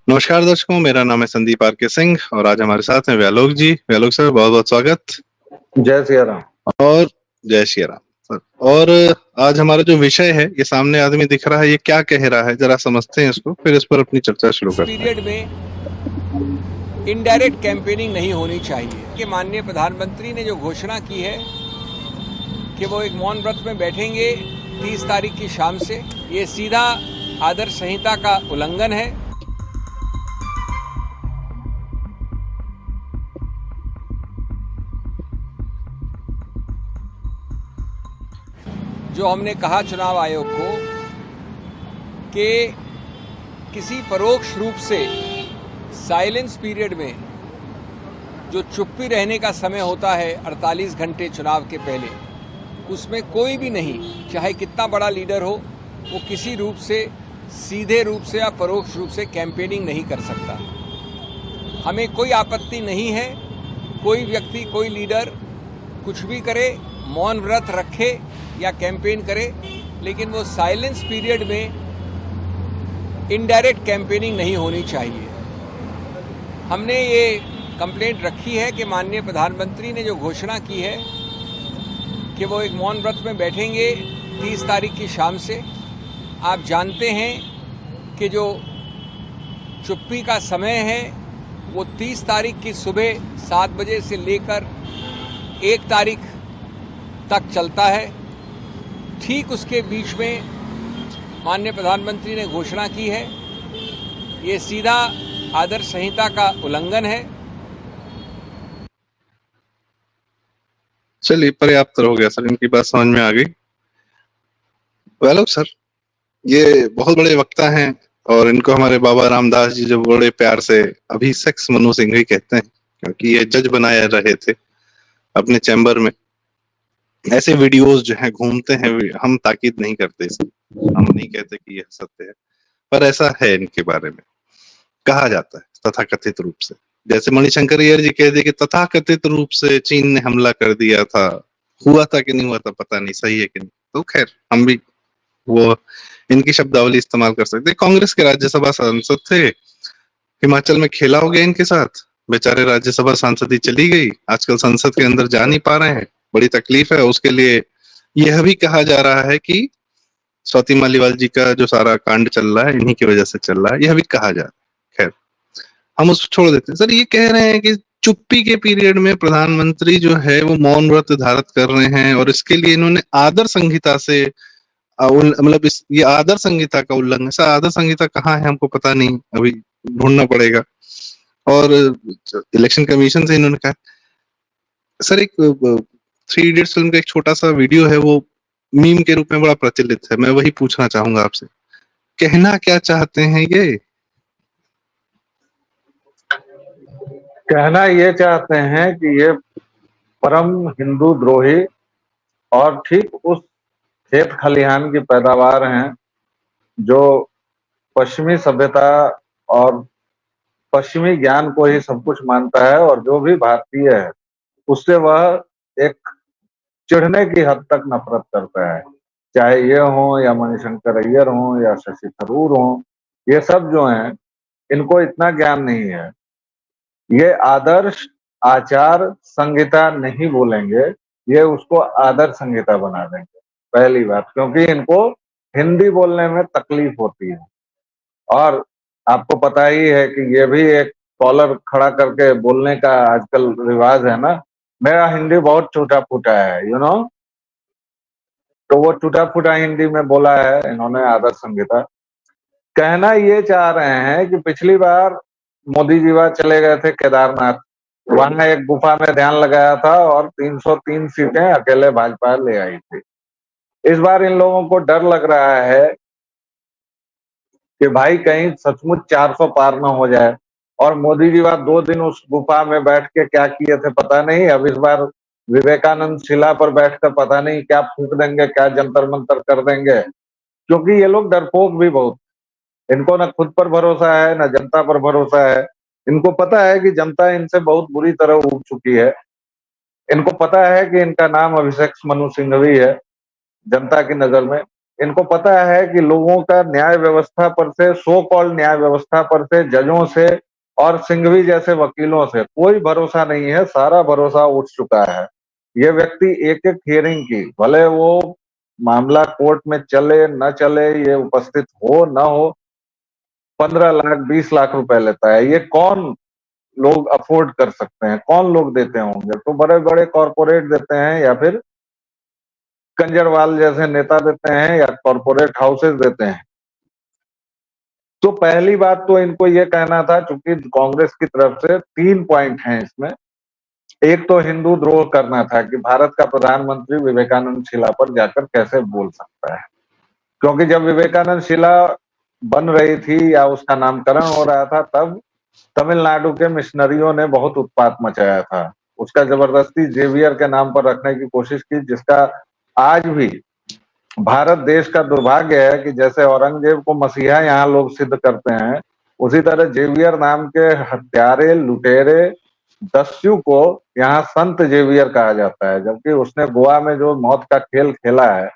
नमस्कार दर्शकों, मेरा नाम है संदीप आर.के. सिंह और आज हमारे साथ हैं व्यालोक जी। व्यालोक सर, बहुत-बहुत स्वागत। जय सिया राम। और जय श्री राम सर। और आज हमारा जो विषय है, ये सामने आदमी दिख रहा है, ये क्या कह रहा है, जरा समझते हैं इसको, फिर इस पर अपनी चर्चा शुरू करते हैं। पीरियड में इनडायरेक्ट कैंपेनिंग नहीं होनी चाहिए कि माननीय प्रधानमंत्री ने जो घोषणा की है कि वो एक मौन व्रत में बैठेंगे 30 तारीख की शाम से, ये सीधा आदर्श संहिता का उल्लंघन है। जो हमने कहा चुनाव आयोग को कि किसी परोक्ष रूप से साइलेंस पीरियड में जो चुप्पी रहने का समय होता है 48 घंटे चुनाव के पहले, उसमें कोई भी नहीं, चाहे कितना बड़ा लीडर हो, वो किसी रूप से, सीधे रूप से या परोक्ष रूप से कैंपेनिंग नहीं कर सकता। हमें कोई आपत्ति नहीं है, कोई व्यक्ति, कोई लीडर कुछ भी करे, मौन व्रत रखे या कैंपेन करे, लेकिन वो साइलेंस पीरियड में इनडायरेक्ट कैंपेनिंग नहीं होनी चाहिए। हमने ये कंप्लेंट रखी है कि माननीय प्रधानमंत्री ने जो घोषणा की है कि वो एक मौन व्रत में बैठेंगे 30 तारीख की शाम से। आप जानते हैं कि जो चुप्पी का समय है वो 30 तारीख की सुबह 7 बजे से लेकर 1 तारीख तक चलता है। ठीक उसके बीच में माननीय प्रधानमंत्री ने घोषणा की है, ये सीधा आदर्श संहिता का उल्लंघन है। चलिए, पर्याप्त हो गया सर, इनकी बात समझ में आ गई। व्यालोक सर, ये बहुत बड़े वक्ता हैं और इनको हमारे बाबा रामदास जी जो बड़े प्यार से अभिषेक मनु सिंह ही कहते हैं, क्योंकि ये जज बनाए रहे थे अपने चैम्बर में। ऐसे वीडियोस जो हैं घूमते हैं, हम ताकीद नहीं करते इसकी, हम नहीं कहते कि यह सत्य है, पर ऐसा है, इनके बारे में कहा जाता है तथाकथित रूप से। जैसे मणिशंकर अय्यर जी कह दे कि तथाकथित रूप से चीन ने हमला कर दिया था, हुआ था कि नहीं हुआ था पता नहीं, सही है कि नहीं, तो खैर हम भी वो इनकी शब्दावली इस्तेमाल कर सकते। कांग्रेस के राज्यसभा सांसद थे, हिमाचल में खेला हो गया इनके साथ, बेचारे राज्यसभा सांसद ही चली गई, आजकल संसद के अंदर जा नहीं पा रहे हैं, बड़ी तकलीफ है। उसके लिए यह भी कहा जा रहा है कि स्वाति मालीवाल जी का जो सारा कांड चल रहा है इन्हीं की वजह से चल रहा है, यह भी कहा जा रहा है। खैर, हम उसको छोड़ देते हैं। सर, ये कह रहे हैं कि चुप्पी के पीरियड में प्रधानमंत्री जो है वो मौन व्रत धारित कर रहे हैं और इसके लिए इन्होंने आदर संहिता से मतलब ये आदर संहिता का उल्लंघन। सर, आदर संहिता कहाँ है हमको पता नहीं, अभी ढूंढना पड़ेगा। और इलेक्शन कमीशन से इन्होंने कहा। सर, एक 3 इडियट्स फिल्म का एक छोटा सा वीडियो है, वो मीम के रूप में बड़ा प्रचलित है, मैं वही पूछना चाहूंगा आपसे, कहना क्या चाहते हैं ये? कहना ये चाहते हैं कि ये परम हिंदू द्रोही और ठीक उस खेत खलिहान की पैदावार हैं जो पश्चिमी सभ्यता और पश्चिमी ज्ञान को ही सब कुछ मानता है, और जो भी भारतीय है उससे वह एक चिढ़ने की हद तक नफरत करता है। चाहे ये हो या मणिशंकर अय्यर हो या शशि थरूर हो, ये सब जो हैं इनको इतना ज्ञान नहीं है। ये आदर्श आचार संहिता नहीं बोलेंगे, ये उसको आदर्श संहिता बना देंगे, पहली बात, क्योंकि इनको हिंदी बोलने में तकलीफ होती है। और आपको पता ही है कि ये भी एक कॉलर खड़ा करके बोलने का आजकल रिवाज है ना, मेरा हिंदी बहुत टूटा फूटा है, यू नो। तो वो टूटा फूटा हिंदी में बोला है इन्होंने आदर्श संहिता। कहना ये चाह रहे हैं कि पिछली बार मोदी जी वहां चले गए थे केदारनाथ, वहां एक गुफा में ध्यान लगाया था और 303 सीटें अकेले भाजपा ले आई थी। इस बार इन लोगों को डर लग रहा है कि भाई कहीं सचमुच 400 पार न हो जाए। और मोदी जी वहां 2 दिन उस गुफा में बैठ के क्या किए थे पता नहीं, अब इस बार विवेकानंद शिला पर बैठकर पता नहीं क्या फूंक देंगे, क्या जंतर मंतर कर देंगे, क्योंकि ये लोग डरपोक भी बहुत, इनको ना खुद पर भरोसा है ना जनता पर भरोसा है। इनको पता है कि जनता इनसे बहुत बुरी तरह उब चुकी है। इनको पता है कि इनका नाम अभिषेक मनु सिंघवी है जनता की नजर में, इनको पता है कि लोगों का न्याय व्यवस्था पर से, सो कॉल्ड न्याय व्यवस्था पर से, जजों से और सिंघवी जैसे वकीलों से कोई भरोसा नहीं है, सारा भरोसा उठ चुका है। ये व्यक्ति एक एक हियरिंग की, भले वो मामला कोर्ट में चले न चले, ये उपस्थित हो न हो, 15 लाख 20 लाख रुपए लेता है। ये कौन लोग अफोर्ड कर सकते हैं, कौन लोग देते होंगे? तो बड़े बड़े कॉरपोरेट देते हैं, या फिर कंजरवाल जैसे नेता देते हैं, या कॉरपोरेट हाउसेस देते हैं। तो पहली बात तो इनको ये कहना था, चूंकि कांग्रेस की तरफ से 3 पॉइंट हैं इसमें। एक तो हिंदू द्रोह करना था कि भारत का प्रधानमंत्री विवेकानंद शिला पर जाकर कैसे बोल सकता है, क्योंकि जब विवेकानंद शिला बन रही थी या उसका नामकरण हो रहा था, तब तमिलनाडु के मिशनरियों ने बहुत उत्पात मचाया था। उसका जबरदस्ती जेवियर के नाम पर रखने की कोशिश की, जिसका आज भी भारत देश का दुर्भाग्य है कि जैसे औरंगजेब को मसीहा यहाँ लोग सिद्ध करते हैं, उसी तरह जेवियर नाम के हत्यारे, लुटेरे, दस्यु को यहाँ संत जेवियर कहा जाता है, जबकि उसने गोवा में जो मौत का खेल खेला है।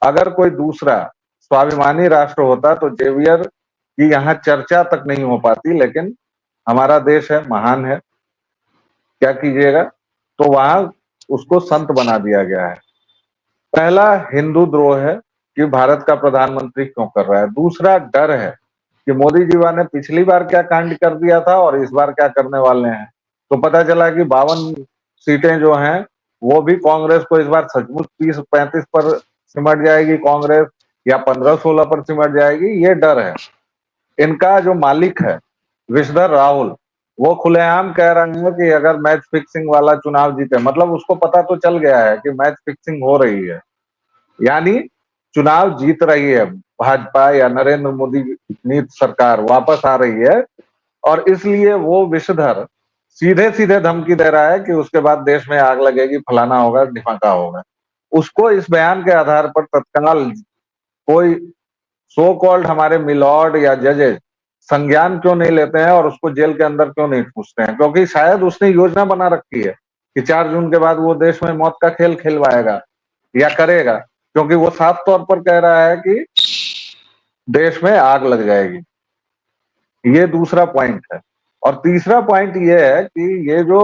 अगर कोई दूसरा स्वाभिमानी राष्ट्र होता तो जेवियर की यहाँ चर्चा तक नहीं हो पाती, लेकिन हमारा देश है, महान है, क्या कीजिएगा, तो वहां उसको संत बना दिया गया है। पहला हिंदू द्रोह है कि भारत का प्रधानमंत्री क्यों कर रहा है। दूसरा डर है कि मोदी जी ने पिछली बार क्या कांड कर दिया था और इस बार क्या करने वाले हैं। तो पता चला कि 52 सीटें जो हैं वो भी कांग्रेस को इस बार सचमुच 30-35 पर सिमट जाएगी कांग्रेस, या 15-16 पर सिमट जाएगी, ये डर है। इनका जो मालिक है विशधर राहुल, वो खुलेआम कह रहे हैं कि अगर मैच फिक्सिंग वाला चुनाव जीते, मतलब उसको पता तो चल गया है कि मैच फिक्सिंग हो रही है, यानी चुनाव जीत रही है भाजपा या नरेंद्र मोदी नीत सरकार वापस आ रही है, और इसलिए वो विषधर सीधे सीधे धमकी दे रहा है कि उसके बाद देश में आग लगेगी, फलाना होगा, ढिमाका होगा। उसको इस बयान के आधार पर तत्काल कोई सो कॉल्ड हमारे मिलॉर्ड या जजेस संज्ञान क्यों नहीं लेते हैं और उसको जेल के अंदर क्यों नहीं ठूसते हैं? क्योंकि शायद उसने योजना बना रखी है कि 4 जून के बाद वो देश में मौत का खेल खेलवाएगा या करेगा, क्योंकि वो साफ तौर पर कह रहा है कि देश में आग लग जाएगी। ये दूसरा पॉइंट है। और तीसरा पॉइंट ये है कि ये जो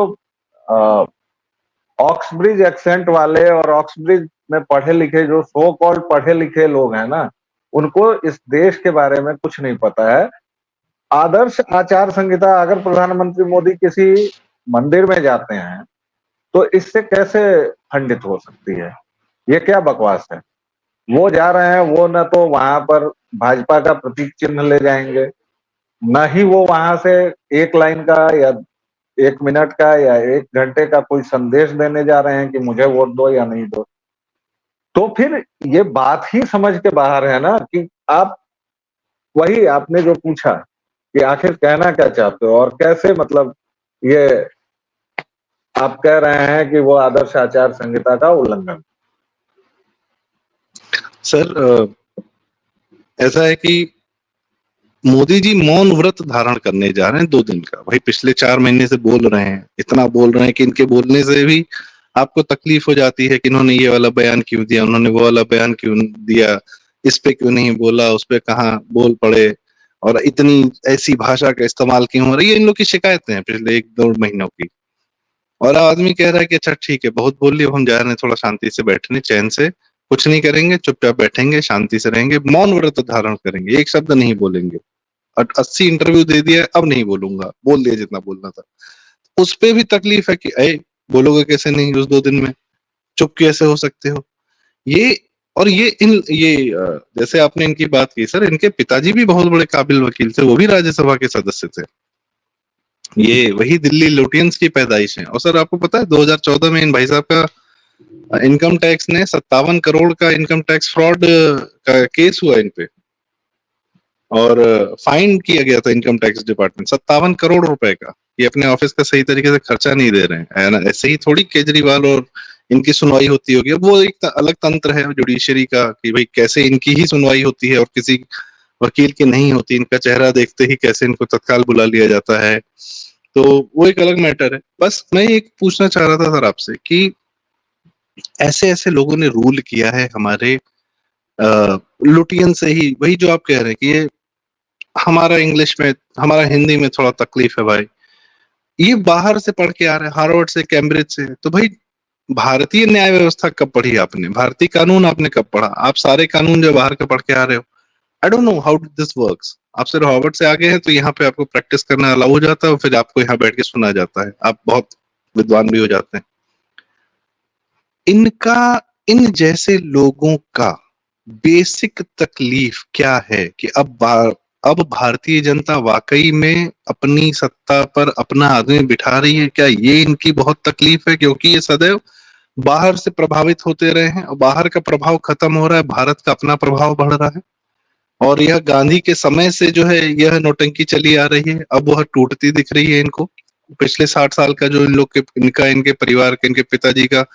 ऑक्सब्रिज एक्सेंट वाले और ऑक्सब्रिज में पढ़े लिखे जो सो कॉल्ड पढ़े लिखे लोग हैं ना, उनको इस देश के बारे में कुछ नहीं पता है। आदर्श आचार संहिता, अगर प्रधानमंत्री मोदी किसी मंदिर में जाते हैं तो इससे कैसे खंडित हो सकती है? ये क्या बकवास है? वो जा रहे हैं, वो न तो वहां पर भाजपा का प्रतीक चिन्ह ले जाएंगे, न ही वो वहां से 1 लाइन का या 1 मिनट का या 1 घंटे का कोई संदेश देने जा रहे हैं कि मुझे वोट दो या नहीं दो। तो फिर ये बात ही समझ के बाहर है ना कि आप, वही आपने जो पूछा कि आखिर कहना क्या चाहते हो और कैसे, मतलब ये आप कह रहे हैं कि वो आदर्श आचार संहिता का उल्लंघन। सर ऐसा है कि मोदी जी मौन व्रत धारण करने जा रहे हैं 2 दिन का। भाई पिछले 4 महीने से बोल रहे हैं, इतना बोल रहे हैं कि इनके बोलने से भी आपको तकलीफ हो जाती है कि इन्होंने ये वाला बयान क्यों दिया, उन्होंने वो वाला बयान क्यों दिया, इस पे क्यों नहीं बोला, उस पे कहाँ बोल पड़े, और इतनी ऐसी भाषा का इस्तेमाल क्यों हो रही है। इन लोग की शिकायतें हैं पिछले 1-2 महीनों की। और आदमी कह रहा है कि अच्छा ठीक है, बहुत बोल लिया, हम जा रहे हैं थोड़ा शांति से बैठने, चैन से, कुछ नहीं करेंगे, चुपचाप बैठेंगे, शांति से रहेंगे, मौन व्रत धारण करेंगे, एक शब्द नहीं बोलेंगे। 80 इंटरव्यू दे दिया, अब नहीं बोलूंगा, बोल दिया जितना बोलना था। उस पे भी तकलीफ है कि अरे बोलोगे कैसे नहीं उस 2 दिन में, चुप कैसे हो सकते हो। ये और ये जैसे आपने इनकी बात की सर, इनके पिताजी भी बहुत बड़े काबिल वकील थे, वो भी राज्यसभा के सदस्य थे। ये वही दिल्ली लुटियंस की पैदाइश है। और सर आपको पता है 2014 में इन भाई साहब का इनकम टैक्स ने 57 करोड़ का इनकम टैक्स फ्रॉड का केस हुआ इन पे, और फाइन किया गया था इनकम टैक्स डिपार्टमेंट 57 करोड़ रुपए का। ये अपने ऑफिस का सही तरीके से खर्चा नहीं दे रहे हैं। ना ऐसे ही थोड़ी केजरीवाल और इनकी सुनवाई होती होगी। अब वो एक अलग तंत्र है जुडिशरी का कि भाई कैसे इनकी ही सुनवाई होती है और किसी वकील की नहीं होती। इनका चेहरा देखते ही कैसे इनको तत्काल बुला लिया जाता है, तो वो एक अलग मैटर है। बस मैं एक पूछना चाह रहा था सर आपसे कि ऐसे ऐसे लोगों ने रूल किया है हमारे लुटियन से ही, वही जो आप कह रहे हैं कि ये हमारा इंग्लिश में, हमारा हिंदी में थोड़ा तकलीफ है भाई, ये बाहर से पढ़ के आ रहे हैं, हार्वर्ड से, कैम्ब्रिज से। तो भाई भारतीय न्याय व्यवस्था कब पढ़ी आपने? भारतीय कानून आपने कब पढ़ा? आप सारे कानून जो बाहर के पढ़ के आ रहे हो। I don't know how this works. आप सिर्फ हार्वर्ड से आगे हैं तो यहाँ पे आपको प्रैक्टिस करना अलाउ हो जाता है और फिर आपको यहाँ बैठ के सुना जाता है, आप बहुत विद्वान भी हो जाते हैं। इनका, इन जैसे लोगों का बेसिक तकलीफ क्या है कि अब भारतीय जनता वाकई में अपनी सत्ता पर अपना आदमी बिठा रही है क्या? ये इनकी बहुत तकलीफ है, क्योंकि ये सदैव बाहर से प्रभावित होते रहे हैं और बाहर का प्रभाव खत्म हो रहा है, भारत का अपना प्रभाव बढ़ रहा है। और यह गांधी के समय से जो है यह नौटंकी चली आ रही है, अब वह टूटती दिख रही है इनको। पिछले 60 साल का जो इन लोग के, इनके परिवार के, इनके पिताजी का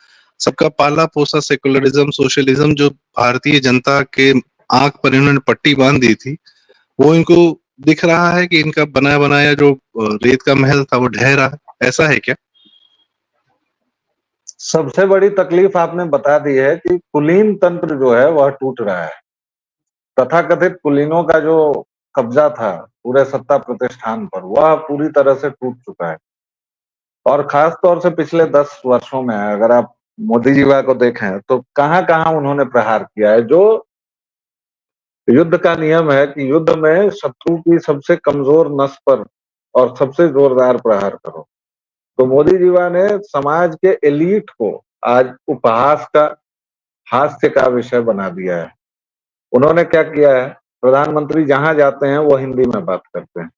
सबका पाला पोसा सेकुलरिज्म, सोशलिज्म, जो भारतीय जनता के आंख पर इन्होंने पट्टी बांध दी थी, वो इनको दिख रहा है कि इनका बनाया बनाया जो रेत का महल था वो ढह रहा है। ऐसा है क्या? सबसे बड़ी तकलीफ आपने बता दी है कि कुलीन तंत्र जो है वह टूट रहा है। तथाकथित कुलीनों का जो कब्जा था पूरे सत्ता प्रतिष्ठान पर, वह पूरी तरह से टूट चुका है। और खास तौर से पिछले 10 वर्षों में अगर आप मोदी जी को देखें तो कहां कहां उन्होंने प्रहार किया है। जो युद्ध का नियम है कि युद्ध में शत्रु की सबसे कमजोर नस पर और सबसे जोरदार प्रहार करो, तो मोदी जी ने समाज के एलीट को आज उपहास का, हास्य का विषय बना दिया है। उन्होंने क्या किया है, प्रधानमंत्री जहां जाते हैं वो हिंदी में बात करते हैं।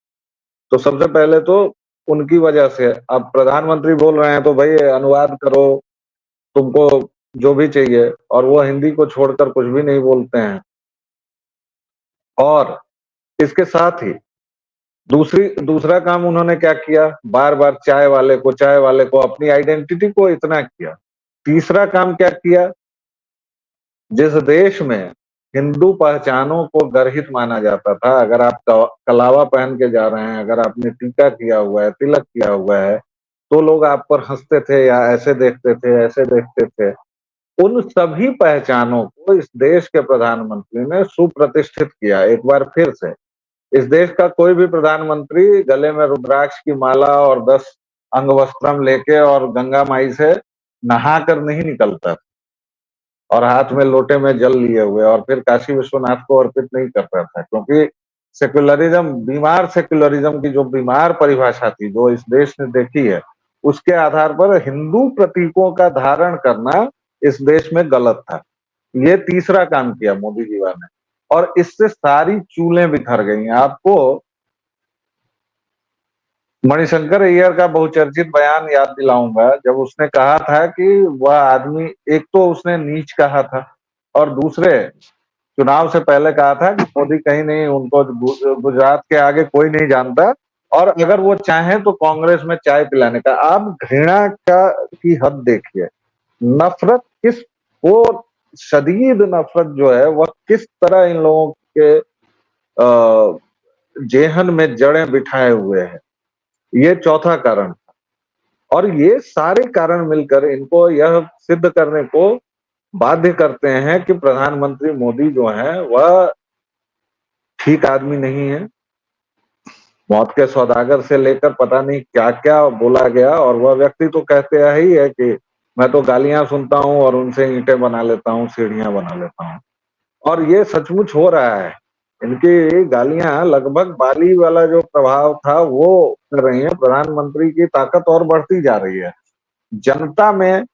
तो सबसे पहले तो उनकी वजह से अब प्रधानमंत्री बोल रहे हैं तो भाई अनुवाद करो, तुमको जो भी चाहिए, और वो हिंदी को छोड़कर कुछ भी नहीं बोलते हैं। और इसके साथ ही दूसरा काम उन्होंने क्या किया, बार बार चाय वाले को अपनी आइडेंटिटी को इतना किया। तीसरा काम क्या किया, जिस देश में हिंदू पहचानों को गर्हित माना जाता था, अगर आप कलावा पहन के जा रहे हैं, अगर आपने टीका किया हुआ है, तिलक किया हुआ है, तो लोग आप पर हंसते थे या ऐसे देखते थे, ऐसे देखते थे। उन सभी पहचानों को इस देश के प्रधानमंत्री ने सुप्रतिष्ठित किया। एक बार फिर से इस देश का कोई भी प्रधानमंत्री गले में रुद्राक्ष की माला और 10 अंगवस्त्रम लेके और गंगा माई से नहा कर नहीं निकलता और हाथ में लोटे में जल लिए हुए और फिर काशी विश्वनाथ को अर्पित नहीं करता था, क्योंकि सेक्युलरिज्म की जो बीमार परिभाषा थी जो इस देश ने देखी है, उसके आधार पर हिंदू प्रतीकों का धारण करना इस देश में गलत था। ये तीसरा काम किया मोदी जी ने, और इससे सारी चूलें बिखर गई। आपको मणिशंकर अय्यर का बहुचर्चित बयान याद दिलाऊंगा, जब उसने कहा था कि वह आदमी, एक तो उसने नीच कहा था और दूसरे चुनाव से पहले कहा था कि मोदी कहीं नहीं, उनको गुजरात के आगे कोई नहीं जानता, और अगर वो चाहें तो कांग्रेस में चाय पिलाने का। आप घृणा की हद देखिए, नफरत किस, वो शदीद नफरत जो है वह किस तरह इन लोगों के जेहन में जड़ें बिठाए हुए हैं। ये चौथा कारण था, और ये सारे कारण मिलकर इनको यह सिद्ध करने को बाध्य करते हैं कि प्रधानमंत्री मोदी जो है वह ठीक आदमी नहीं है। मौत के सौदागर से लेकर पता नहीं क्या क्या बोला गया, और वह व्यक्ति तो कहते ही है कि मैं तो गालियां सुनता हूं और उनसे ईंटें बना लेता हूं, सीढ़ियां बना लेता हूं। और ये सचमुच हो रहा है। इनकी गालियां लगभग बाली वाला जो प्रभाव था वो कर रही है, प्रधानमंत्री की ताकत और बढ़ती जा रही है। जनता में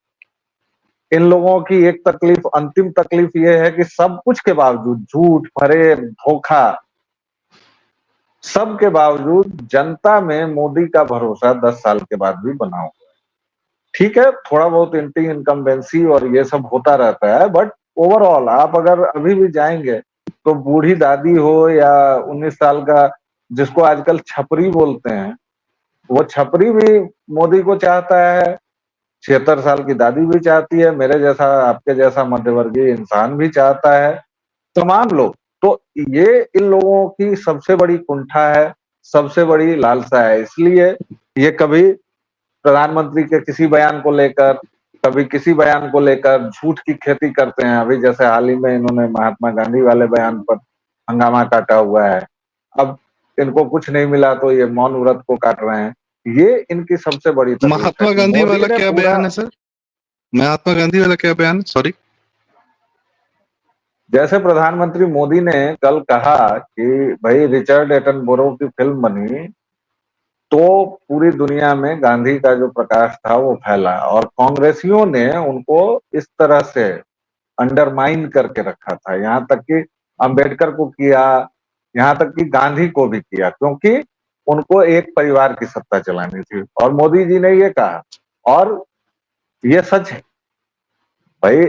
इन लोगों की एक तकलीफ, अंतिम तकलीफ ये है कि सब कुछ के बावजूद, झूठ, फरेब, धोखा, सब के बावजूद जनता में मोदी का भरोसा 10 साल के बाद भी बना हुआ है। ठीक है, थोड़ा बहुत एंटी इनकम्बेंसी और ये सब होता रहता है, बट ओवरऑल आप अगर अभी भी जाएंगे तो बूढ़ी दादी हो या 19 साल का, जिसको आजकल छपरी बोलते हैं, वो छपरी भी मोदी को चाहता है, 76 साल की दादी भी चाहती है, मेरे जैसा, आपके जैसा मध्यवर्गीय इंसान भी चाहता है, तमाम लोग। तो ये इन लोगों की सबसे बड़ी कुंठा है, सबसे बड़ी लालसा है। इसलिए ये कभी प्रधानमंत्री के किसी बयान को लेकर कभी किसी बयान को लेकर झूठ की खेती करते हैं। अभी जैसे हाल ही में इन्होंने महात्मा गांधी वाले बयान पर हंगामा काटा हुआ है। अब इनको कुछ नहीं मिला तो ये मौन व्रत को काट रहे हैं। ये इनकी सबसे बड़ी तकलीफ है महात्मा कि गांधी मोदी वाला ने क्या पूरा, बयान है सर? महात्मा गांधी वाला क्या बयान है? सॉरी। जैसे प्रधानमंत्री मोदी ने कल कहा कि भाई रिचर्ड एटनबरो की फिल्म बनी तो पूरी दुनिया में गांधी का जो प्रकाश था वो फैला, और कांग्रेसियों ने उनको इस तरह से अंडरमाइन करके रखा था, यहाँ तक कि अंबेडकर को किया, यहाँ तक कि गांधी को भी किया, क्योंकि उनको एक परिवार की सत्ता चलानी थी। और मोदी जी ने ये कहा, और ये सच है भाई,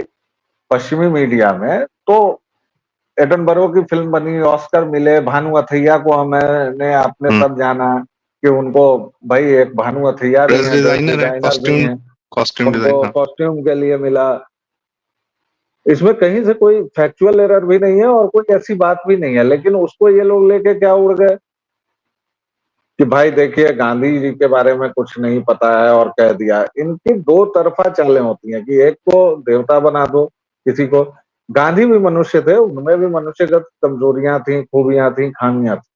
पश्चिमी मीडिया में तो एटनबरो की फिल्म बनी, ऑस्कर मिले, भानु अथैया को हमने आपने तब जाना कि उनको, भाई एक भानु अथैया भी ड्रेस हैं, ड्रेस डिजाइनर है, डिजाइनर भी कॉस्ट्यूम हैं, कॉस्ट्यूम उनको डिजाइनर। कॉस्ट्यूम के लिए मिला। इसमें कहीं से कोई फैक्चुअल एरर भी नहीं है और कोई ऐसी बात भी नहीं है, लेकिन उसको ये लोग लेके क्या उड़ गए कि भाई देखिए गांधी जी के बारे में कुछ नहीं पता है और कह दिया। इनकी दो तरफा चालें होती हैं कि एक को देवता बना दो किसी को। गांधी भी मनुष्य थे, उनमें भी मनुष्यगत कमजोरियां थी, खूबियां थी, खामियां थी,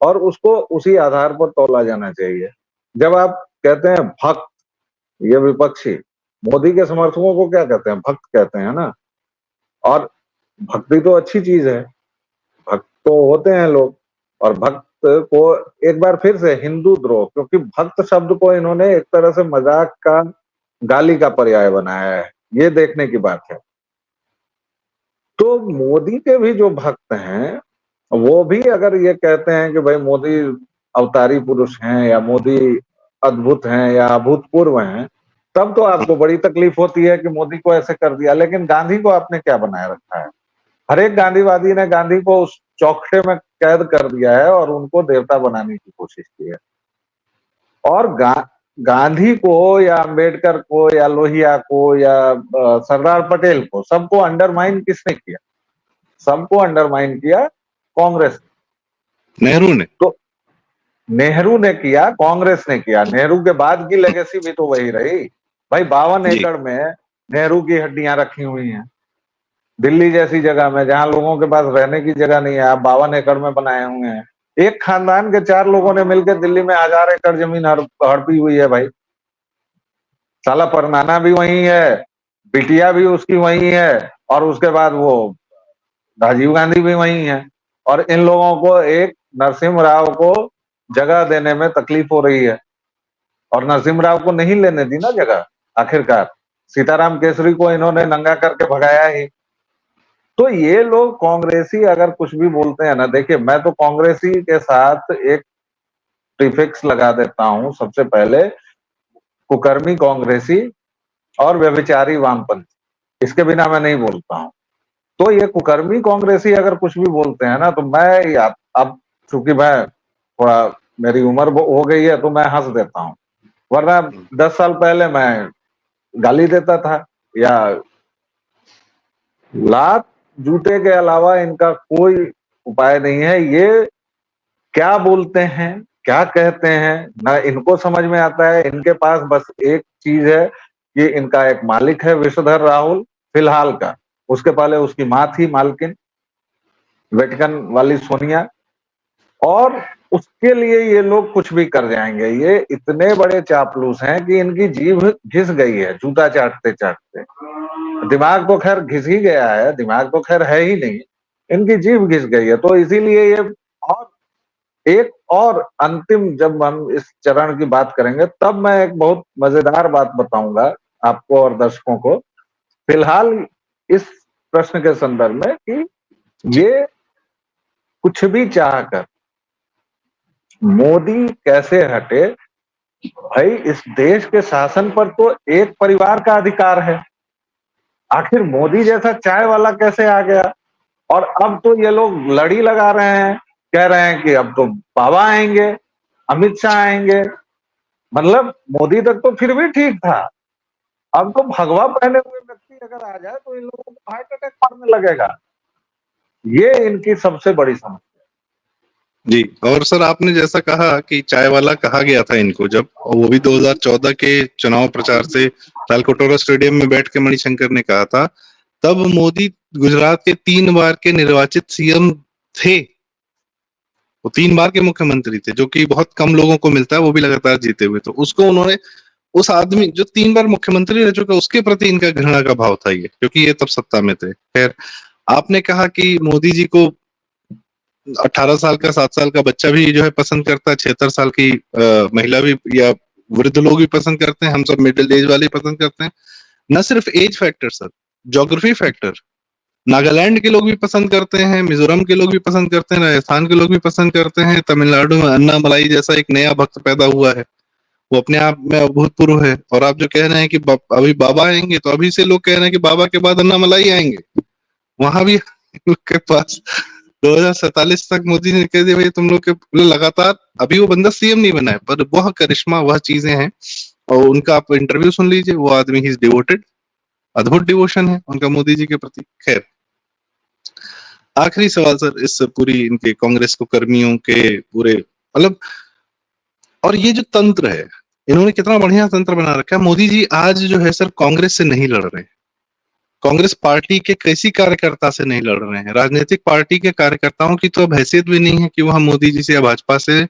और उसको उसी आधार पर तौला जाना चाहिए। जब आप कहते हैं भक्त, ये विपक्षी मोदी के समर्थकों को क्या कहते हैं? भक्त कहते हैं ना। और भक्ति तो अच्छी चीज है, भक्त तो होते हैं लोग। और भक्त को एक बार फिर से हिंदू द्रोह, क्योंकि भक्त शब्द को इन्होंने एक तरह से मजाक का, गाली का पर्याय बनाया है, ये देखने की बात है। तो मोदी के भी जो भक्त हैं वो भी अगर ये कहते हैं कि भाई मोदी अवतारी पुरुष हैं या मोदी अद्भुत हैं या अभूतपूर्व हैं, तब तो आपको बड़ी तकलीफ होती है कि मोदी को ऐसे कर दिया। लेकिन गांधी को आपने क्या बनाए रखा है? हर एक गांधीवादी ने गांधी को उस चौखटे में कैद कर दिया है और उनको देवता बनाने की कोशिश की है। और गांधी को या अंबेडकर को या लोहिया को या सरदार पटेल को, सबको अंडरमाइन किसने किया? सबको अंडरमाइन किया कांग्रेस, नेहरू ने। तो नेहरू ने किया, कांग्रेस ने किया। नेहरू के बाद की लेगेसी भी तो वही रही भाई। 52 जी। एकड़ में नेहरू की हड्डियां रखी हुई हैं, दिल्ली जैसी जगह में जहां लोगों के पास रहने की जगह नहीं है, आप 52 एकड़ में बनाए हुए हैं। एक खानदान के 4 लोगों ने मिलकर दिल्ली में 1000 एकड़ जमीन हड़पी हुई है भाई। साला परनाना भी वही है, बिटिया भी उसकी वही है, और उसके बाद वो राजीव गांधी भी वही है। और इन लोगों को एक नरसिम्हा राव को जगह देने में तकलीफ हो रही है, और नरसिम्हा राव को नहीं लेने दी ना जगह। आखिरकार सीताराम केसरी को इन्होंने नंगा करके भगाया ही। तो ये लोग कांग्रेसी अगर कुछ भी बोलते हैं ना, देखिए मैं तो कांग्रेसी के साथ एक प्रीफिक्स लगा देता हूं सबसे पहले, कुकर्मी कांग्रेसी और व्यभिचारी वामपंथी, इसके बिना मैं नहीं बोलता हूं। तो ये कुकर्मी कांग्रेसी अगर कुछ भी बोलते हैं ना, तो मैं अब चूंकि मैं थोड़ा, मेरी उम्र हो गई है तो मैं हंस देता हूं, वरना 10 साल पहले मैं गाली देता था। या लात जूते के अलावा इनका कोई उपाय नहीं है। ये क्या बोलते हैं, क्या कहते हैं, ना इनको समझ में आता है। इनके पास बस एक चीज है कि इनका एक मालिक है विश्वधर राहुल फिलहाल का, उसके पहले उसकी मां थी मालकिन वेटिकन वाली सोनिया, और उसके लिए ये लोग कुछ भी कर जाएंगे। ये इतने बड़े चापलूस हैं कि इनकी जीभ घिस गई है जूता चाटते चाटते। दिमाग तो खैर घिस ही गया है, दिमाग तो खैर है ही नहीं, इनकी जीभ घिस गई है। तो इसीलिए ये, और एक और अंतिम, जब हम इस चरण की बात करेंगे तब मैं एक बहुत मजेदार बात बताऊंगा आपको और दर्शकों को। फिलहाल इस प्रश्न के संदर्भ में कि ये कुछ भी चाहकर मोदी कैसे हटे, भाई इस देश के शासन पर तो एक परिवार का अधिकार है। आखिर मोदी जैसा चाय वाला कैसे आ गया? और अब तो ये लोग लड़ी लगा रहे हैं, कह रहे हैं कि अब तो बाबा आएंगे, अमित शाह आएंगे। मतलब मोदी तक तो फिर भी ठीक था, अब तो भगवा पहने हुए व्यक्ति अगर आ जाए तो इन लोगों को हार्ट अटैक मारने लगेगा। ये इनकी सबसे बड़ी समस्या। जी। और सर आपने जैसा कहा कि चाय वाला कहा गया था इनको जब, और वो भी 2014 के चुनाव प्रचार से तालकटोरा स्टेडियम में बैठ के मणिशंकर ने कहा था, तब मोदी गुजरात के 3 बार के निर्वाचित सीएम थे। वो 3 बार के मुख्यमंत्री थे, जो कि बहुत कम लोगों को मिलता है, वो भी लगातार जीते हुए। तो उसको उन्होंने, उस आदमी जो 3 बार मुख्यमंत्री रह चुका, उसके प्रति इनका घृणा का भाव था ये, क्योंकि ये तब सत्ता में थे। खैर, आपने कहा कि मोदी जी को 18 साल का 7 साल का बच्चा भी जो है पसंद करता है, 76 साल की महिला भी या वृद्ध लोग भी पसंद करते हैं, हम सब मिडिल एज वाले पसंद करते हैं। न सिर्फ age factor sir, geography factor, Nagaland के लोग भी पसंद करते हैं, मिजोरम के लोग भी पसंद करते हैं, राजस्थान के लोग भी पसंद करते हैं, तमिलनाडु में अन्ना मलाई जैसा एक नया भक्त पैदा हुआ है, वो अपने आप में अभूतपूर्व है। और आप जो कह रहे हैं कि अभी बाबा आएंगे, तो अभी से लोग कह रहे हैं कि बाबा के बाद अन्ना मलाई आएंगे। वहां भी के पास 2047 तक मोदी ने कह दिया भाई तुम लोग के लगातार, अभी वो बंदा सीएम नहीं बना है, पर वह करिश्मा, वह चीजें हैं। और उनका आप इंटरव्यू सुन लीजिए, वो आदमी ही इज डिवोटेड, अद्भुत डिवोशन है उनका मोदी जी के प्रति। खैर, आखिरी सवाल सर, इस पूरी इनके कांग्रेस को कर्मियों के पूरे मतलब, और ये जो तंत्र है, इन्होंने कितना बढ़िया तंत्र बना रखा है। मोदी जी आज जो है सर कांग्रेस से नहीं लड़ रहे, कांग्रेस पार्टी के किसी कार्यकर्ता से नहीं लड़ रहे हैं, राजनीतिक पार्टी के कार्यकर्ताओं की तो अब हैसियत भी नहीं है कि वह मोदी जी से या भाजपा से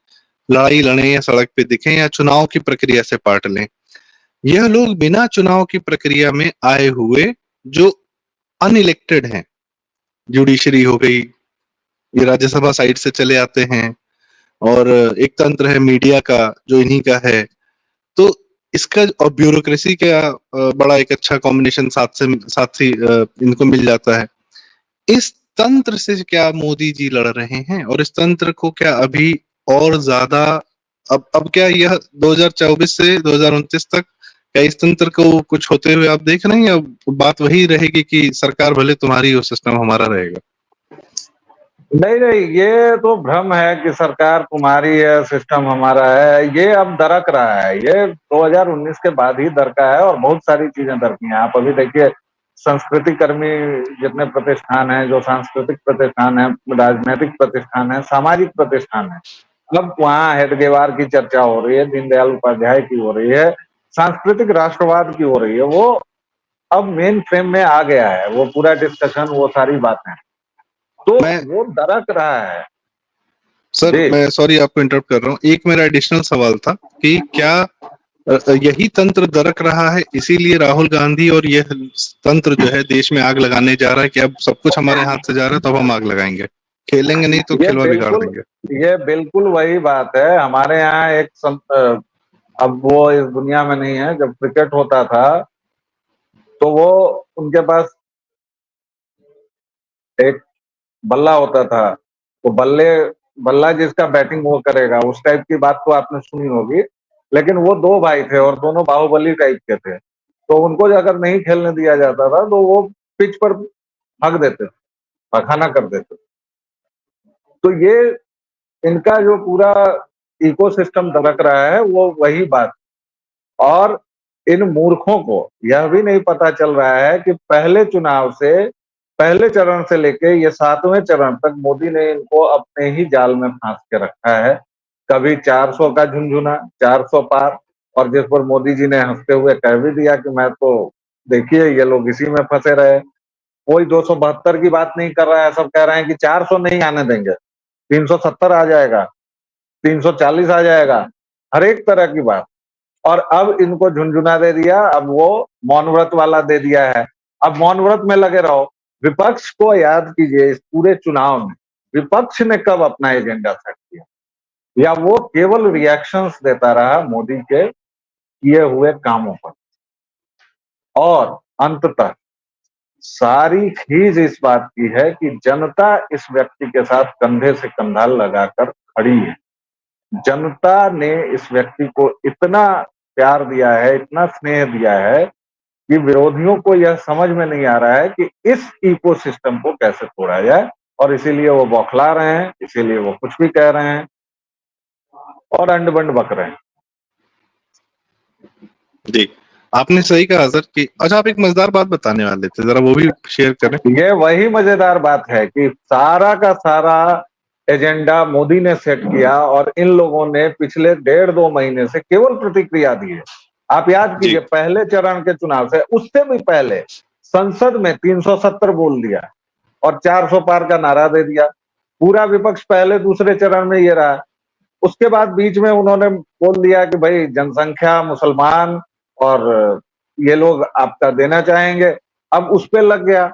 लड़ाई लड़ें या सड़क पे दिखें या चुनाव की प्रक्रिया से पार्ट लें। यह लोग बिना चुनाव की प्रक्रिया में आए हुए जो अनइलेक्टेड हैं, जुडिशरी हो गई, ये राज्यसभा साइड से चले आते हैं, और एक तंत्र है मीडिया का जो इन्हीं का है। तो इसका और ब्यूरोक्रेसी का बड़ा एक अच्छा कॉम्बिनेशन साथ ही इनको मिल जाता है। इस तंत्र से क्या मोदी जी लड़ रहे हैं, और इस तंत्र को क्या अभी और ज्यादा, अब क्या यह 2024 से 2029 तक क्या इस तंत्र को कुछ होते हुए आप देख रहे हैं, या बात वही रहेगी कि सरकार भले तुम्हारी हो, सिस्टम हमारा रहेगा? नहीं नहीं, ये तो भ्रम है कि सरकार तुम्हारी है, सिस्टम हमारा है। ये अब दरक रहा है, ये 2019 के बाद ही दरका है, और बहुत सारी चीजें दरकी हैं। आप अभी देखिए, संस्कृति कर्मी जितने प्रतिष्ठान हैं, जो सांस्कृतिक प्रतिष्ठान है, राजनीतिक प्रतिष्ठान है, सामाजिक प्रतिष्ठान है, अब वहाँ हेडगेवार की चर्चा हो रही है, दीनदयाल उपाध्याय की हो रही है, सांस्कृतिक राष्ट्रवाद की हो रही है। वो अब मेन फ्रेम में आ गया है, वो पूरा डिस्कशन, वो सारी बातें, तो वो दरक रहा है। सर मैं सॉरी आपको इंटरप्ट कर रहा हूँ, एक मेरा एडिशनल सवाल था कि क्या यही तंत्र दरक रहा है, इसीलिए राहुल गांधी और यह तंत्र जो है देश में आग लगाने जा रहा है कि अब सब कुछ हमारे हाथ से जा रहा है, तब हम आग लगाएंगे, खेलेंगे नहीं तो खिलवा बिगाड़ देंगे? ये बिल्कुल वही बात है। हमारे यहाँ एक अब वो इस दुनिया में नहीं है, जब क्रिकेट होता था तो वो उनके पास एक बल्ला होता था, तो बल्ला जिसका बैटिंग वो करेगा, उस टाइप की बात तो आपने सुनी होगी। लेकिन वो 2 भाई थे और दोनों बाहुबली टाइप के थे, तो उनको अगर नहीं खेलने दिया जाता था तो वो पिच पर भाग देते थे, पखाना कर देते। तो ये इनका जो पूरा इकोसिस्टम दरक रहा है, वो वही बात। और इन मूर्खों को यह भी नहीं पता चल रहा है कि पहले चरण से लेके ये 7वें चरण तक मोदी ने इनको अपने ही जाल में फांस के रखा है। कभी 400 का झुनझुना, 400 पार, और जिस पर मोदी जी ने हंसते हुए कह भी दिया कि मैं तो, देखिए ये लोग इसी में फंसे रहे। कोई 272 की बात नहीं कर रहा है, सब कह रहे हैं कि 400 नहीं आने देंगे, 370 आ जाएगा, 340 आ जाएगा, हर एक तरह की बात। और अब इनको झुनझुना दे दिया, अब वो मौन व्रत वाला दे दिया है। अब मौन व्रत में लगे रहो। विपक्ष को याद कीजिए, इस पूरे चुनाव में विपक्ष ने कब अपना एजेंडा सेट किया, या वो केवल रिएक्शंस देता रहा मोदी के किए हुए कामों पर। और अंततः सारी खीज इस बात की है कि जनता इस व्यक्ति के साथ कंधे से कंधा लगाकर खड़ी है। जनता ने इस व्यक्ति को इतना प्यार दिया है, इतना स्नेह दिया है कि विरोधियों को यह समझ में नहीं आ रहा है कि इस इकोसिस्टम को कैसे तोड़ा जाए, और इसीलिए वो बौखला रहे हैं, इसीलिए वो कुछ भी कह रहे हैं और अंड-बंड बक रहे हैं। जी, आपने सही कहा सर कि अच्छा, आप एक मजेदार बात बताने वाले थे, जरा वो भी शेयर करें। ये वही मजेदार बात है कि सारा का सारा एजेंडा मोदी ने सेट किया और इन लोगों ने पिछले 1.5-2 महीने से केवल प्रतिक्रिया दी है। आप याद कीजिए, पहले चरण के चुनाव से उससे भी पहले संसद में 370 बोल दिया और 400 पार का नारा दे दिया। पूरा विपक्ष पहले दूसरे चरण में ये रहा। उसके बाद बीच में उन्होंने बोल दिया कि भाई जनसंख्या, मुसलमान और ये लोग आपका देना चाहेंगे। अब उस पे लग गया।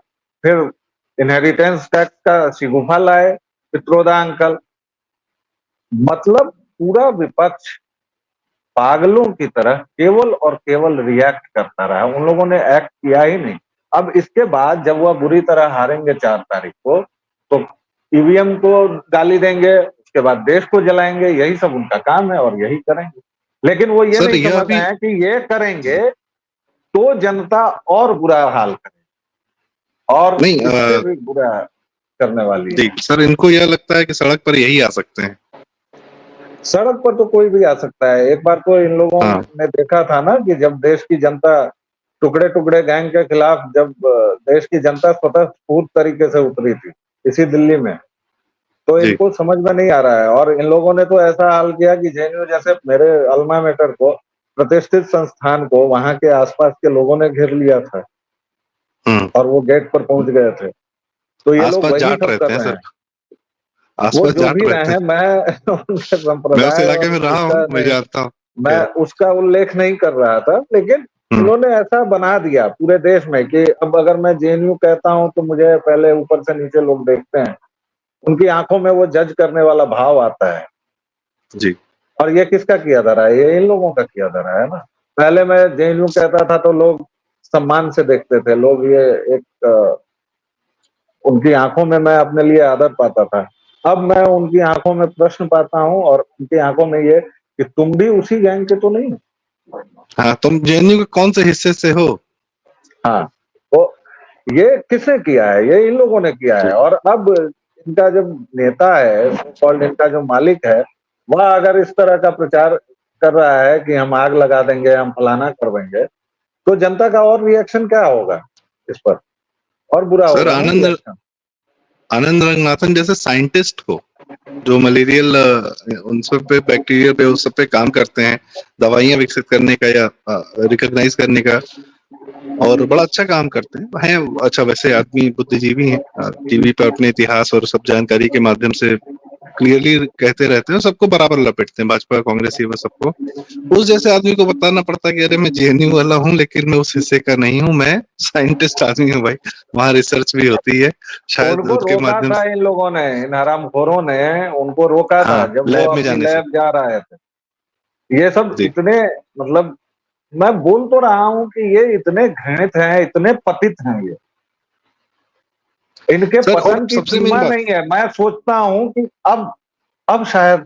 फिर इनहेरिटेंस टैक्स का शिगुफा लाए, पित्रोदा अंकल। मतलब पूरा विपक्ष पागलों की तरह केवल और केवल रिएक्ट करता रहा। उन लोगों ने एक्ट किया ही नहीं। अब इसके बाद जब वह बुरी तरह हारेंगे 4 तारीख को, तो ईवीएम को गाली देंगे, उसके बाद देश को जलाएंगे। यही सब उनका काम है और यही करेंगे। लेकिन वो ये नहीं समझ रहे हैं कि ये करेंगे तो जनता और बुरा हाल करेगी और इससे भी बुरा करने वाली है। सर, इनको यह लगता है कि सड़क पर यही आ सकते हैं। सड़क पर तो कोई भी आ सकता है। एक बार तो इन लोगों ने देखा था ना कि जब देश की जनता टुकड़े टुकड़े गैंग के खिलाफ, जब देश की जनता स्वतःस्फूर्त तरीके से उतरी थी इसी दिल्ली में, तो इनको समझ में नहीं आ रहा है। और इन लोगों ने तो ऐसा हाल किया कि जेएनयू जैसे मेरे अल्मा मेटर को, प्रतिष्ठित संस्थान को, वहां के आसपास के लोगों ने घेर लिया था और वो गेट पर पहुंच गए थे। तो ये लोग वही सब कर रहे हैं। वो जो भी रहे हैं, मैं उनके संप्रदाय मैं उसका उल्लेख नहीं कर रहा था, लेकिन उन्होंने ऐसा बना दिया पूरे देश में कि अब अगर मैं जेएनयू कहता हूं तो मुझे पहले ऊपर से नीचे लोग देखते हैं। उनकी आंखों में वो जज करने वाला भाव आता है जी। और ये किसका किया जा रहा है? ये इन लोगों का किया जा रहा है ना। पहले मैं जेएनयू कहता था तो लोग सम्मान से देखते थे। लोग ये एक उनकी आंखों में मैं अपने लिए आदर पाता था। अब मैं उनकी आंखों में प्रश्न पाता हूं और उनकी आंखों में ये कि तुम भी उसी गैंग के तो नहीं हो। हाँ, तुम जेएनयू के कौन से हिस्से से हो? हाँ, तो ये किसने किया है? ये इन लोगों ने किया है। और अब इनका जब नेता है, कॉल्ड इनका जो मालिक है, वह अगर इस तरह का प्रचार कर रहा है कि हम आग लगा देंगे, हम फलाना कर देंगे, तो जनता का और रिएक्शन क्या होगा इस पर? और बुरा होगा। आनंद रंगनाथन जैसे साइंटिस्ट को, जो मलेरियल उन सब पे, बैक्टीरिया पे, उस सब पे काम करते हैं, दवाइयां विकसित करने का या रिकॉग्नाइज करने का, और बड़ा अच्छा काम करते हैं। अच्छा, वैसे आदमी बुद्धिजीवी हैं, टीवी पर अपने इतिहास और सब जानकारी के माध्यम से क्लियरली कहते रहते हैं, सबको बराबर लपेटते हैं, भाजपा, कांग्रेस, ये वो सबको। उस जैसे आदमी को बताना पड़ता है कि अरे मैं जेएनयू वाला हूँ, लेकिन मैं उस हिस्से का नहीं हूँ, मैं साइंटिस्ट आदमी हूँ भाई, वहाँ रिसर्च भी होती है, शायद उसके माध्यम से। इन लोगों ने, इन हरामखोरों ने उनको रोका था जब वो अपनी लैब जा रहे थे। ये सब इतने, मतलब मैं बोल तो रहा हूँ कि ये इतने घृणित हैं, इतने पतित हैं। ये इनके पतन की सीमा नहीं है। मैं सोचता हूं कि अब शायद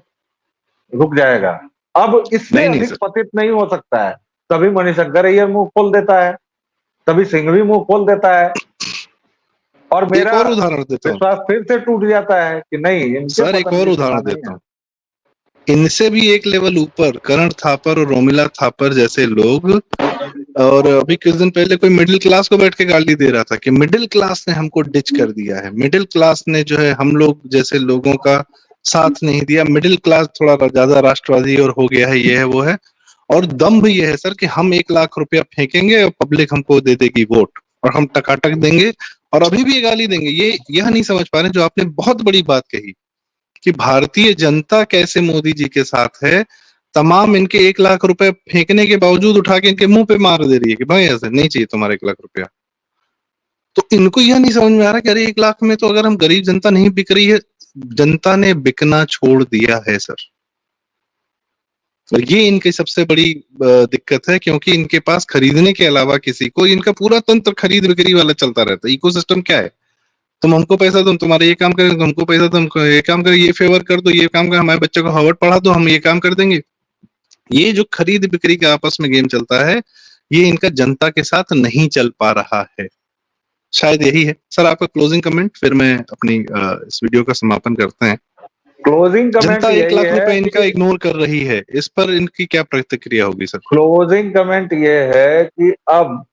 रुक जाएगा। अब इससे अधिक पतित नहीं हो सकता है। तभी मणिशंकर अय्यर मुंह खोल देता है, तभी सिंघवी मुंह खोल देता है और मेरा उदाहरण देता हूं, विश्वास फिर से टूट जाता है कि नहीं, इनके सर एक और उदाहरण देता हूं। इनसे भी एक लेवल ऊपर करण थापर और रोमिला थापर जैसे लोग, और अभी कुछ दिन पहले कोई मिडिल क्लास को बैठ के गाली दे रहा था कि मिडिल क्लास ने हमको डिच कर दिया है, मिडिल क्लास ने जो है हम लोग जैसे लोगों का साथ नहीं दिया, मिडिल क्लास थोड़ा ज्यादा राष्ट्रवादी और हो गया है, ये है वो है। और दम्भ ये है सर कि हम 1 लाख रुपया फेंकेंगे और पब्लिक हमको दे देगी वोट और हम टकाटक देंगे, और अभी भी ये गाली देंगे। ये यह नहीं समझ पा रहे जो आपने बहुत बड़ी बात कही कि भारतीय जनता कैसे मोदी जी के साथ है। तमाम इनके 1 लाख रुपए फेंकने के बावजूद उठा के इनके मुंह पे मार दे रही है कि भाई ऐसे नहीं चाहिए तुम्हारा 1 लाख रुपया। तो इनको यह नहीं समझ में आ रहा कि अरे 1 लाख में तो अगर हम गरीब जनता नहीं बिक रही है, जनता ने बिकना छोड़ दिया है सर। और ये इनकी सबसे बड़ी दिक्कत है, क्योंकि इनके पास खरीदने के अलावा किसी को, इनका पूरा तंत्र खरीद बिक्री वाला चलता रहता है। इकोसिस्टम क्या है? तुम हमको पैसा दो, तुम्हारे ये काम करें, तुमको पैसा दो, हमको ये काम करें, ये फेवर कर दो, ये काम कर, हमारे बच्चे को हार्वर्ड पढ़ा दो, हम ये काम कर देंगे। ये जो खरीद बिक्री का आपस में गेम चलता है, ये इनका जनता के साथ नहीं चल पा रहा है। शायद यही है। सर आपका क्लोजिंग कमेंट, फिर मैं अपनी इस वीडियो का समापन करते हैं। क्लोजिंग कमेंट, जनता 1 लाख रुपए इनका इग्नोर कर रही है, इस पर इनकी क्या प्रतिक्रिया होगी सर? क्लोजिंग कमेंट ये है कि अब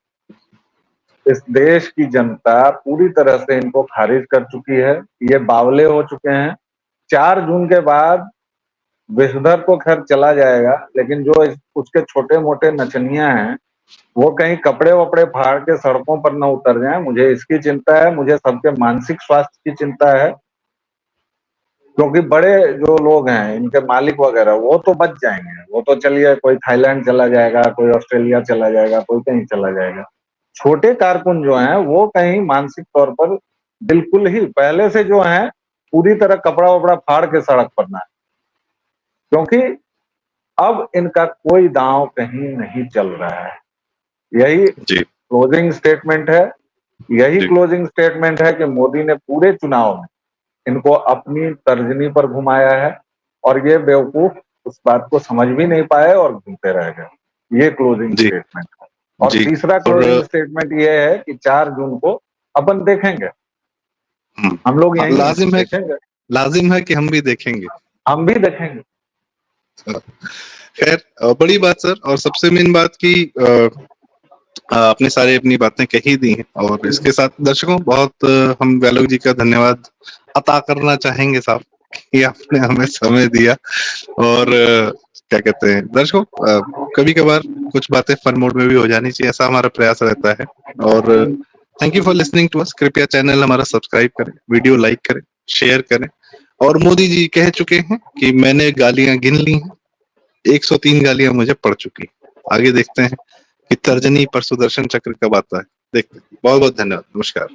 इस देश की जनता पूरी तरह से इनको खारिज कर चुकी है। ये बावले हो चुके हैं 4 जून के बाद विषधर तो खैर चला जाएगा, लेकिन जो उसके छोटे मोटे नचनिया हैं वो कहीं कपड़े वपड़े फाड़ के सड़कों पर न उतर जाएं, मुझे इसकी चिंता है। मुझे सबके मानसिक स्वास्थ्य की चिंता है, क्योंकि बड़े जो लोग हैं इनके मालिक वगैरह वो तो बच जाएंगे, वो तो चलिए कोई थाईलैंड चला जाएगा, कोई ऑस्ट्रेलिया चला जाएगा, कोई कहीं चला जाएगा। छोटे कारकुन जो हैं वो कहीं मानसिक तौर पर बिल्कुल ही पहले से जो है पूरी तरह कपड़ा वपड़ा फाड़ के सड़क पर ना, क्योंकि अब इनका कोई दांव कहीं नहीं चल रहा है। यही क्लोजिंग स्टेटमेंट है, यही क्लोजिंग स्टेटमेंट है कि मोदी ने पूरे चुनाव में इनको अपनी तर्जनी पर घुमाया है और ये बेवकूफ उस बात को समझ भी नहीं पाए और घूमते रह गए। ये क्लोजिंग स्टेटमेंट है। और तीसरा क्लोजिंग स्टेटमेंट ये है कि 4 जून को अपन देखेंगे, हम लोग यही लाजिम है कि हम भी देखेंगे, खैर बड़ी बात सर। और सबसे मेन बात की आपने सारे अपनी बातें कही दी हैं, और इसके साथ दर्शकों बहुत हम व्यालोक जी का धन्यवाद अता करना चाहेंगे साहब कि आपने हमें समय दिया। और क्या कहते हैं दर्शकों, कभी कभार कुछ बातें फन मोड में भी हो जानी चाहिए, ऐसा हमारा प्रयास रहता है। और thank you for listening to us. कृपया चैनल हमारा सब्सक्राइब करें, वीडियो लाइक करें, शेयर करें। और मोदी जी कह चुके हैं कि मैंने गालियां गिन ली हैं, 103 गालियां मुझे पड़ चुकी। आगे देखते हैं कि तर्जनी पर सुदर्शन चक्र कब आता है, देखते हैं। बहुत बहुत धन्यवाद, नमस्कार।